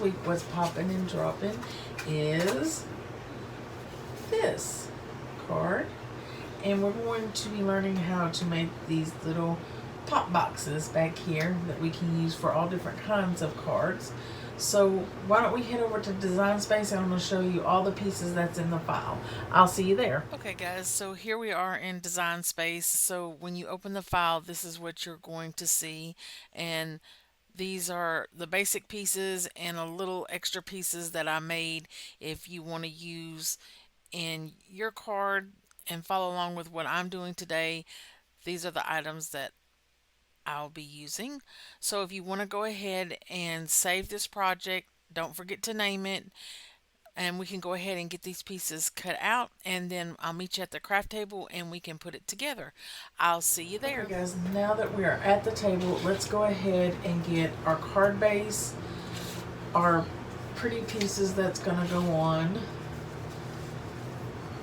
week what's popping and dropping is this card. And we're going to be learning how to make these little pop boxes back here that we can use for all different kinds of cards. So why don't we head over to Design Space and I'm going to show you all the pieces that's in the file. I'll see you there. Okay guys, so here we are in Design Space. So when you open the file, this is what you're going to see. And these are the basic pieces and a little extra pieces that I made if you want to use in your card and follow along with what I'm doing today. These are the items that I'll be using. So if you want to go ahead and save this project, don't forget to name it, and we can go ahead and get these pieces cut out, and then I'll meet you at the craft table and we can put it together. I'll see you there. Okay guys, now that we are at the table, let's go ahead and get our card base, our pretty pieces that's going to go on.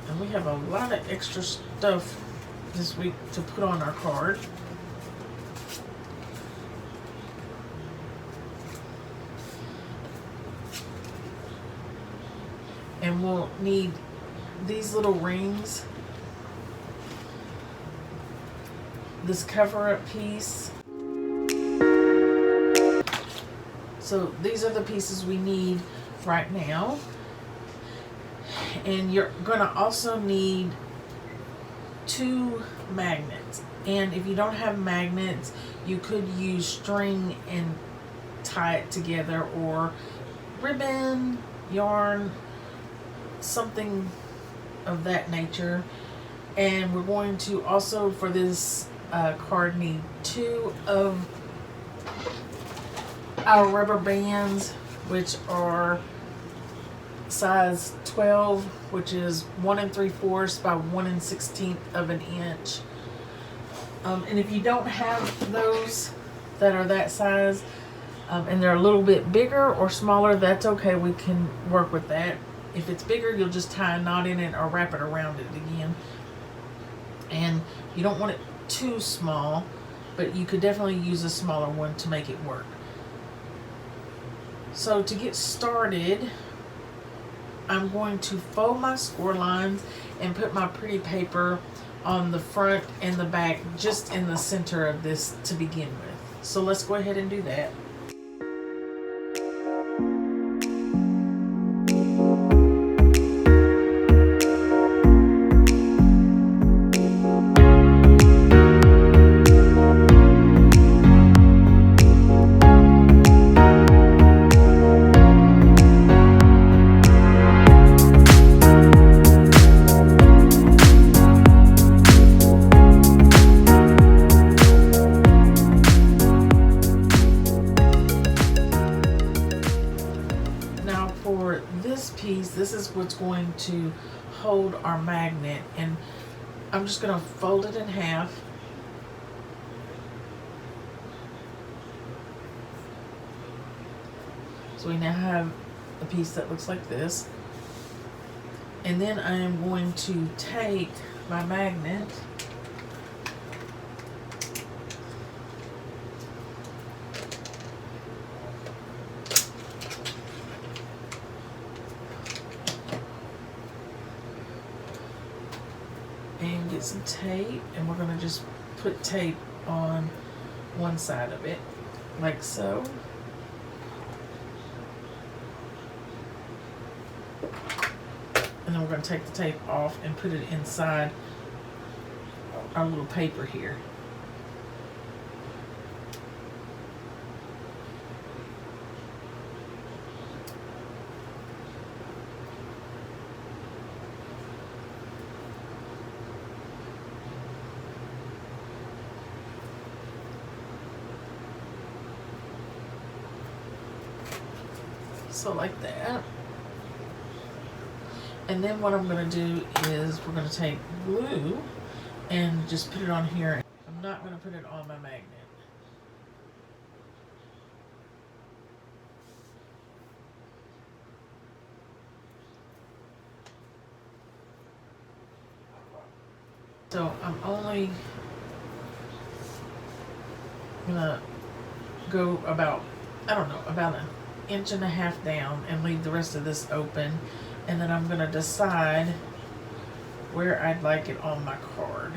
And we have a lot of extra stuff this week to put on our card. And we'll need these little rings, this cover-up piece. So these are the pieces we need right now. And you're going to also need 2 magnets. And if you don't have magnets, you could use string and tie it together, or ribbon, yarn, something of that nature. And we're going to also, for this card, need 2 of our rubber bands, which are size 12, which is 1 3/4 by 1 1/16 of an inch. And if you don't have those that are that size, and they're a little bit bigger or smaller, that's okay. We can work with that. If it's bigger, you'll just tie a knot in it or wrap it around it again. And you don't want it too small, but you could definitely use a smaller one to make it work. So to get started, I'm going to fold my score lines and put my pretty paper on the front and the back, just in the center of this to begin with. So let's go ahead and do that. This is what's going to hold our magnet, and I'm just going to fold it in half. So we now have a piece that looks like this. And then I am going to take my magnet and get some tape, and we're going to just put tape on one side of it, like so. And then we're going to take the tape off and put it inside our little paper here. So like that. And then what I'm going to do is we're going to take glue and just put it on here. I'm not going to put it on my magnet. So I'm only going to go about, I don't know, about 1.5 inches down and leave the rest of this open. And then I'm going to decide where I'd like it on my card.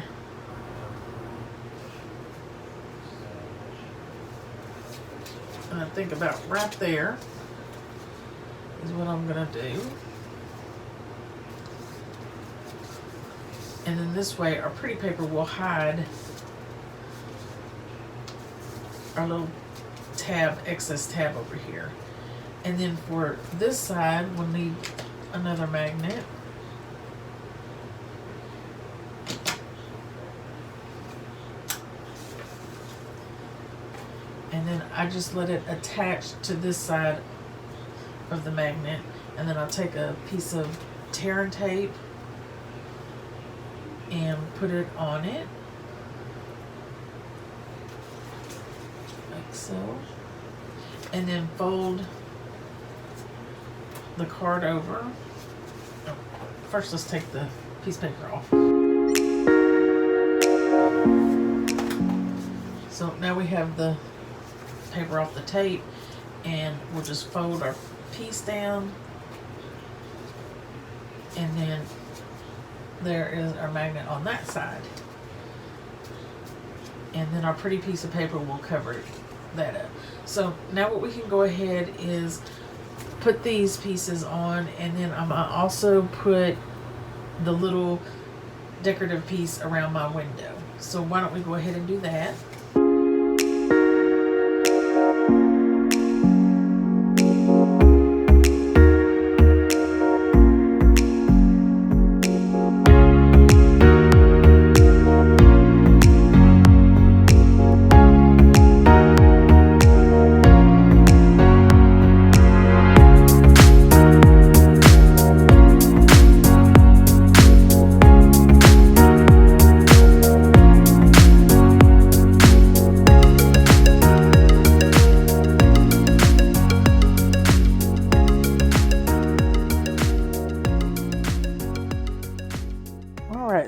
And I think about right there is what I'm going to do. And then this way our pretty paper will hide our little tab, excess tab over here. And then for this side, we'll need another magnet. And then I just let it attach to this side of the magnet. And then I'll take a piece of tear and tape and put it on it. Like so. And then fold the card over. Oh, first let's take the piece of paper off. So now we have the paper off the tape, and we'll just fold our piece down, and then there is our magnet on that side, and then our pretty piece of paper will cover that up. So now what we can go ahead is put these pieces on, and then I'm gonna also put the little decorative piece around my window. So why don't we go ahead and do that.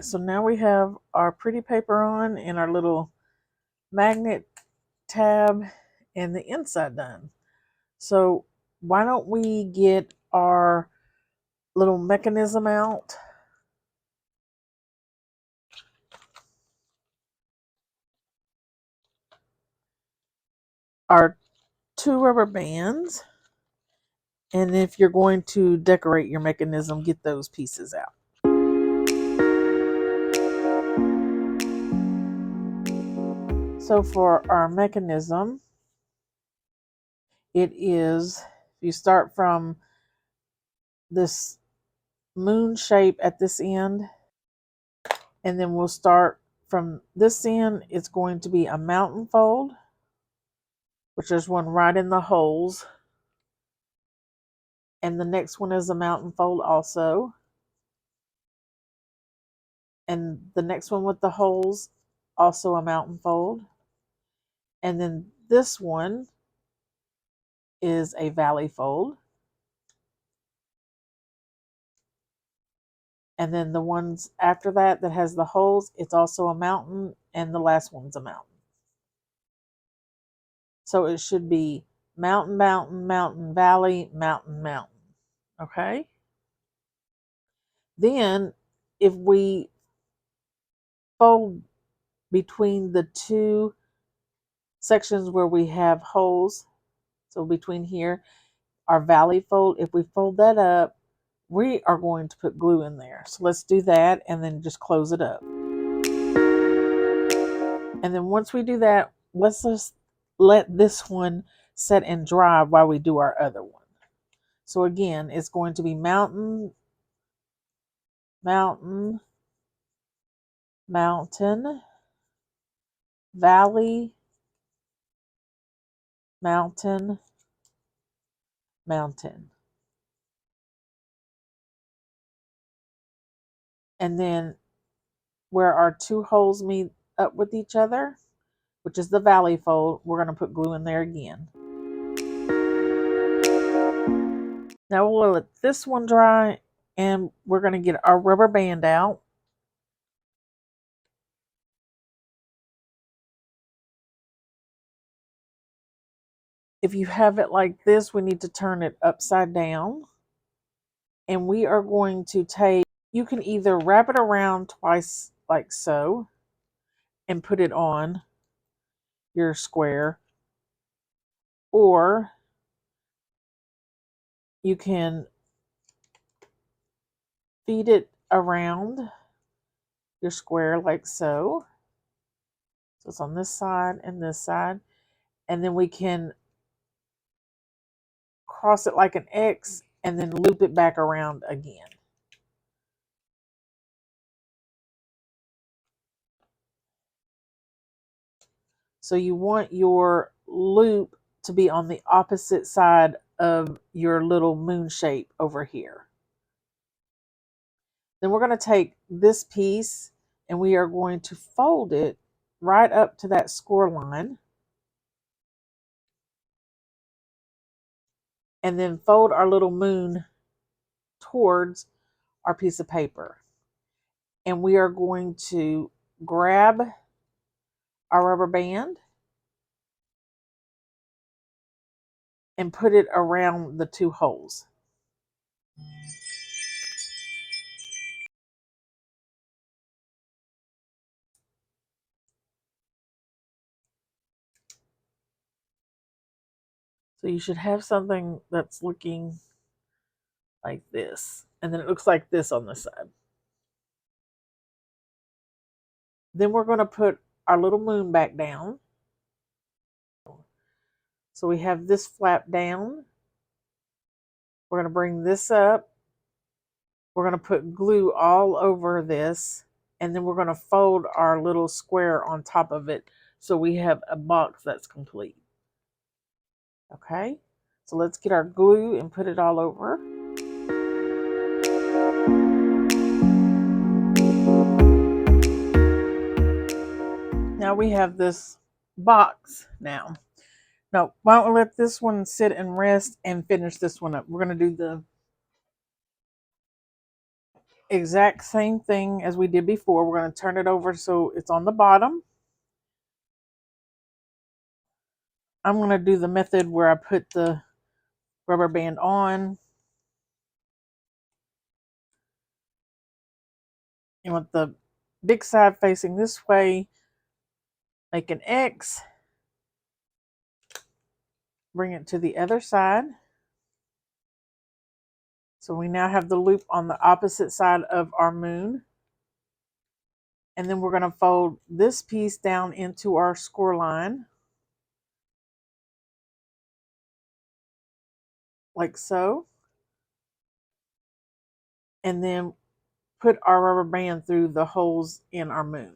So now we have our pretty paper on and our little magnet tab and the inside done. So why don't we get our little mechanism out? Our 2 rubber bands. And if you're going to decorate your mechanism, get those pieces out. So for our mechanism, it is, you start from this moon shape at this end, and then we'll start from this end. It's going to be a mountain fold, which there's one right in the holes, and the next one is a mountain fold also, and the next one with the holes, also a mountain fold, and then this one is a valley fold, and then the ones after that that has the holes, it's also a mountain, and the last one's a mountain. So it should be mountain, mountain, mountain, valley, mountain, mountain. Okay? Then if we fold between the 2 sections where we have holes, so between here, our valley fold, if we fold that up, we are going to put glue in there. So let's do that and then just close it up. And then once we do that, let's just let this one set and dry while we do our other one. So again, it's going to be mountain, mountain, mountain, valley, mountain, mountain. And then where our 2 holes meet up with each other, which is the valley fold, we're going to put glue in there again. Now we'll let this one dry, and we're going to get our rubber band out. If you have it like this, we need to turn it upside down. And we are going to take, you can either wrap it around twice like so and put it on your square, or you can feed it around your square like so. So it's on this side and this side. And then we can cross it like an X and then loop it back around again. So you want your loop to be on the opposite side of your little moon shape over here. Then we're going to take this piece and we are going to fold it right up to that score line. And then fold our little moon towards our piece of paper. And we are going to grab our rubber band and put it around the two holes. So you should have something that's looking like this. And then it looks like this on the side. Then we're going to put our little moon back down. So we have this flap down. We're going to bring this up. We're going to put glue all over this. And then we're going to fold our little square on top of it so we have a box that's complete. Okay, so let's get our glue and put it all over. Now we have this box now. Now, why don't we let this one sit and rest and finish this one up. We're going to do the exact same thing as we did before. We're going to turn it over so it's on the bottom. I'm going to do the method where I put the rubber band on. And with the big side facing this way, make an X. Bring it to the other side. So we now have the loop on the opposite side of our moon. And then we're going to fold this piece down into our score line. Like so. And then put our rubber band through the holes in our moon.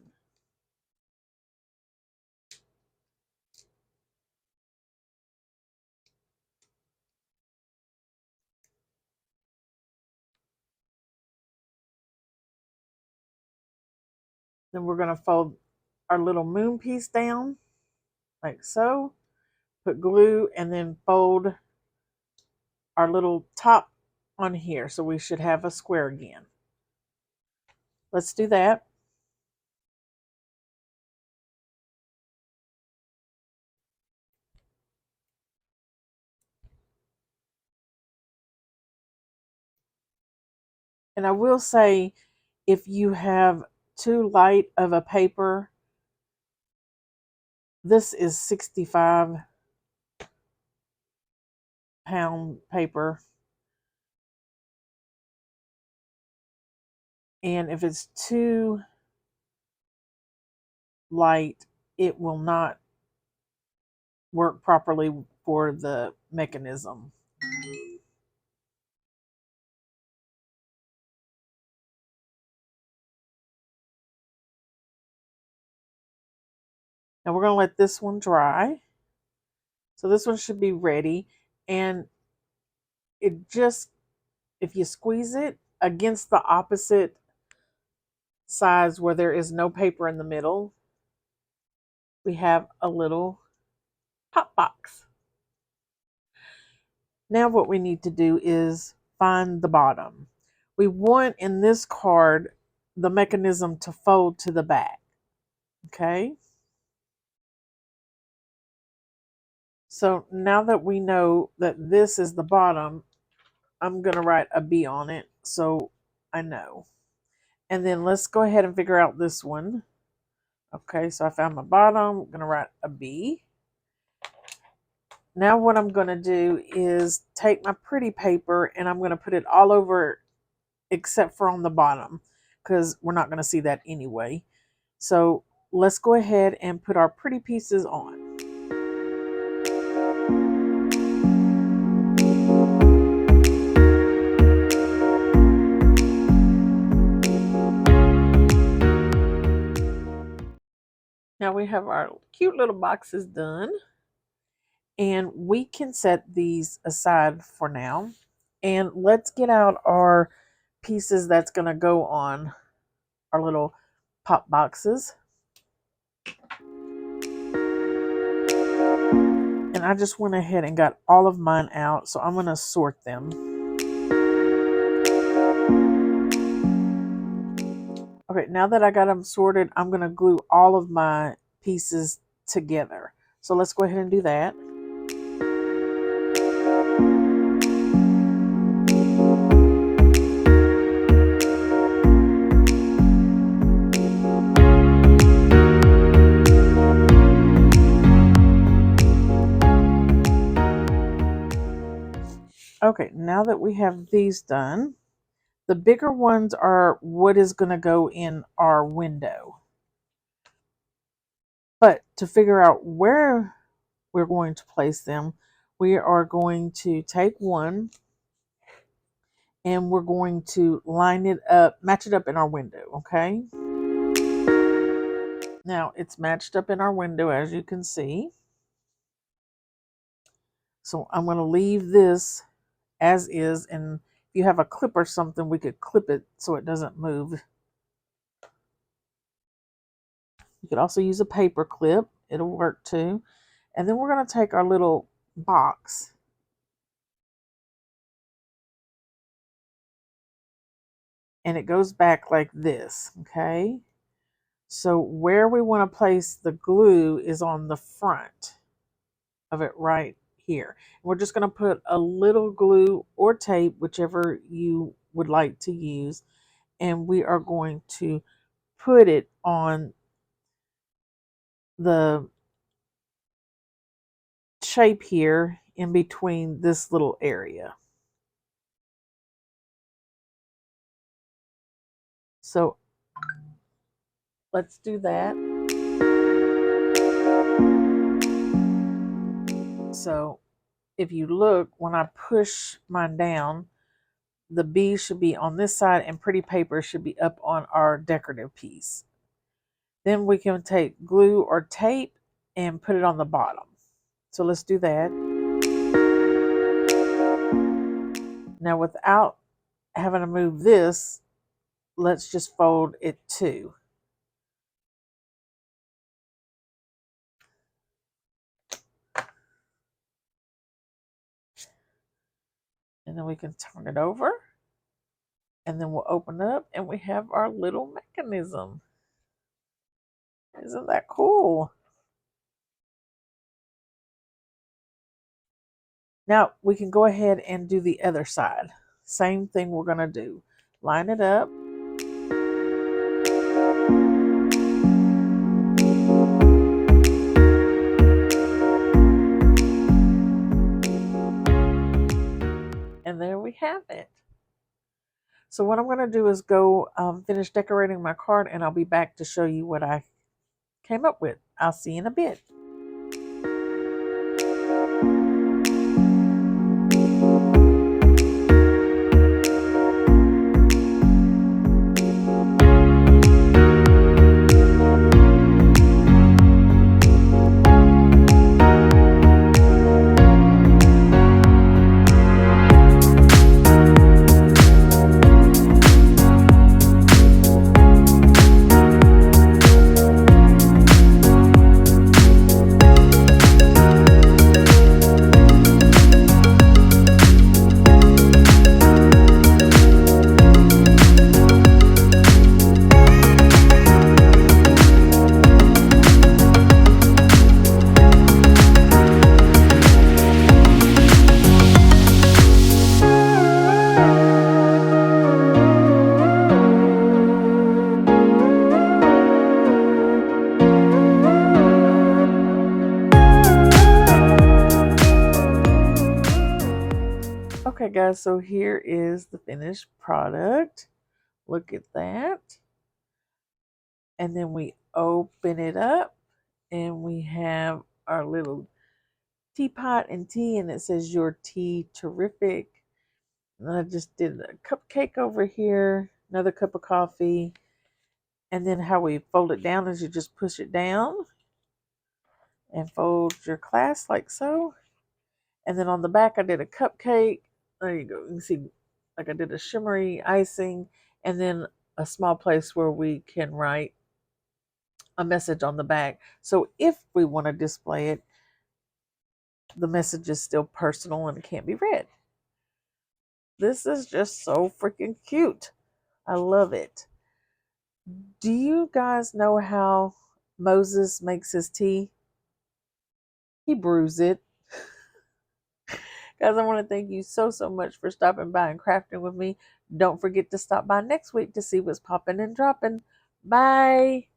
Then we're going to fold our little moon piece down like so. Put glue and then fold our little top on here. So we should have a square again. Let's do that. And I will say, if you have too light of a paper, this is 65-pound paper. And if it's too light, it will not work properly for the mechanism. Now we're going to let this one dry. So this one should be ready. And it just, if you squeeze it against the opposite sides where there is no paper in the middle, we have a little pop box. Now what we need to do is find the bottom. We want in this card the mechanism to fold to the back. Okay. So now that we know that this is the bottom, I'm going to write a B on it so I know. And then let's go ahead and figure out this one. Okay, so I found my bottom. I'm going to write a B. Now what I'm going to do is take my pretty paper and I'm going to put it all over except for on the bottom because we're not going to see that anyway. So let's go ahead and put our pretty pieces on. Now we have our cute little boxes done, and we can set these aside for now. And let's get out our pieces that's going to go on our little pop boxes. And I just went ahead and got all of mine out, so I'm going to sort them. Okay, now that I got them sorted, I'm going to glue all of my pieces together. So let's go ahead and do that. Okay, now that we have these done, the bigger ones are what is going to go in our window. But to figure out where we're going to place them, we are going to take one and we're going to line it up, match it up in our window, okay? Now it's matched up in our window, as you can see. So I'm going to leave this as is, and if you have a clip or something, we could clip it so it doesn't move. You could also use a paper clip. It'll work too. And then we're going to take our little box and it goes back like this, okay? So where we want to place the glue is on the front of it right here. We're just going to put a little glue or tape, whichever you would like to use, and we are going to put it on the shape here in between this little area. So let's do that. So if you look, when I push mine down, the B should be on this side and pretty paper should be up on our decorative piece. Then we can take glue or tape and put it on the bottom. So let's do that. Now without having to move this, let's just fold it too. And then we can turn it over. And then we'll open it up and we have our little mechanism. Isn't that cool? Now we can go ahead and do the other side. Same thing we're going to do. Line it up. And there we have it. So what I'm going to do is go finish decorating my card, and I'll be back to show you what I came up with. I'll see you in a bit. guys, so here is the finished product. Look at that. And then we open it up and we have our little teapot and tea, and it says your tea terrific. And I just did a cupcake over here, another cup of coffee. And then how we fold it down is you just push it down and fold your clasp like so. And then on the back, I did a cupcake. There you go. You can see, like I did a shimmery icing, and then a small place where we can write a message on the back. So if we want to display it, the message is still personal and can't be read. This is just so freaking cute. I love it. Do you guys know how Moses makes his tea? He brews it. Guys, I want to thank you so much for stopping by and crafting with me. Don't forget to stop by next week to see what's popping and dropping. Bye.